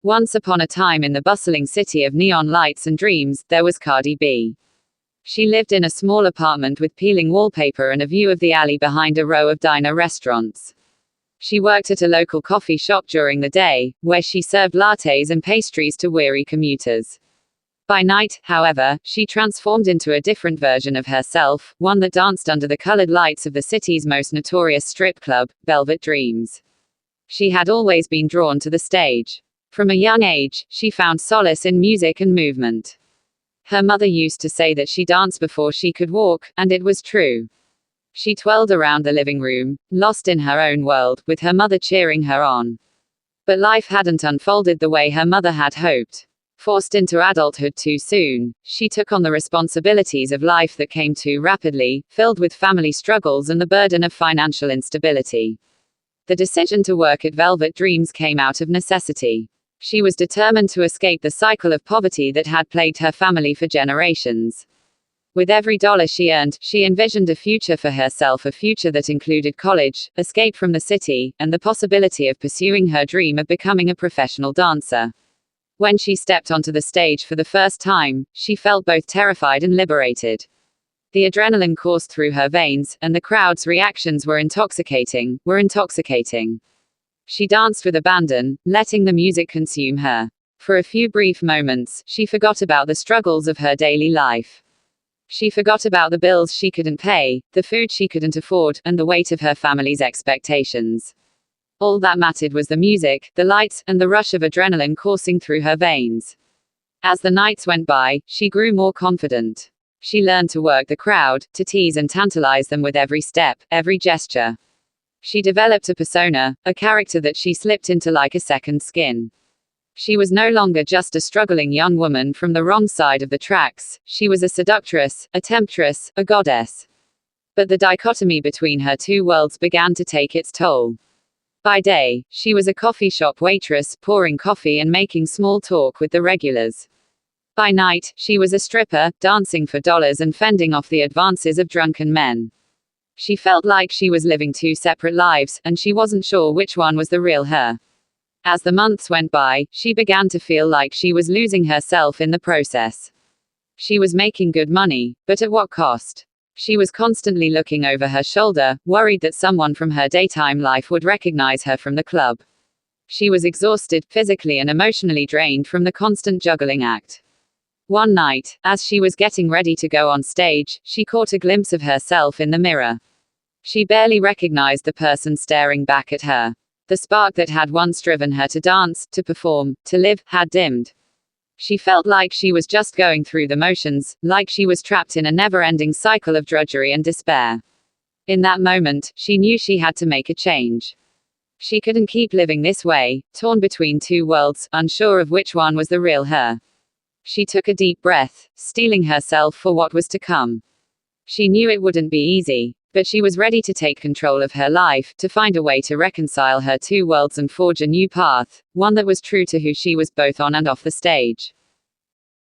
Once upon a time in the bustling city of neon lights and dreams, there was Cardi B. She lived in a small apartment with peeling wallpaper and a view of the alley behind a row of diner restaurants. She worked at a local coffee shop during the day, where she served lattes and pastries to weary commuters. By night, however, she transformed into a different version of herself, one that danced under the colored lights of the city's most notorious strip club, Velvet Dreams. She had always been drawn to the stage. From a young age, she found solace in music and movement. Her mother used to say that she danced before she could walk, and it was true. She twirled around the living room, lost in her own world, with her mother cheering her on. But life hadn't unfolded the way her mother had hoped. Forced into adulthood too soon, she took on the responsibilities of life that came too rapidly, filled with family struggles and the burden of financial instability. The decision to work at Velvet Dreams came out of necessity. She was determined to escape the cycle of poverty that had plagued her family for generations. With every dollar she earned, she envisioned a future for herself, a future that included college, escape from the city, and the possibility of pursuing her dream of becoming a professional dancer. When she stepped onto the stage for the first time, she felt both terrified and liberated. The adrenaline coursed through her veins, and the crowd's reactions were intoxicating. She danced with abandon, letting the music consume her. For a few brief moments, she forgot about the struggles of her daily life. She forgot about the bills she couldn't pay, the food she couldn't afford, and the weight of her family's expectations. All that mattered was the music, the lights, and the rush of adrenaline coursing through her veins. As the nights went by, she grew more confident. She learned to work the crowd, to tease and tantalize them with every step, every gesture. She developed a persona, a character that she slipped into like a second skin. She was no longer just a struggling young woman from the wrong side of the tracks, she was a seductress, a temptress, a goddess. But the dichotomy between her two worlds began to take its toll. By day, she was a coffee shop waitress, pouring coffee and making small talk with the regulars. By night, she was a stripper, dancing for dollars and fending off the advances of drunken men. She felt like she was living two separate lives, and she wasn't sure which one was the real her. As the months went by, she began to feel like she was losing herself in the process. She was making good money, but at what cost? She was constantly looking over her shoulder, worried that someone from her daytime life would recognize her from the club. She was exhausted, physically and emotionally drained from the constant juggling act. One night, as she was getting ready to go on stage, she caught a glimpse of herself in the mirror. She barely recognized the person staring back at her. The spark that had once driven her to dance, to perform, to live, had dimmed. She felt like she was just going through the motions, like she was trapped in a never-ending cycle of drudgery and despair. In that moment, she knew she had to make a change. She couldn't keep living this way, torn between two worlds, unsure of which one was the real her. She took a deep breath, steeling herself for what was to come. She knew it wouldn't be easy, but she was ready to take control of her life, to find a way to reconcile her two worlds and forge a new path, one that was true to who she was both on and off the stage.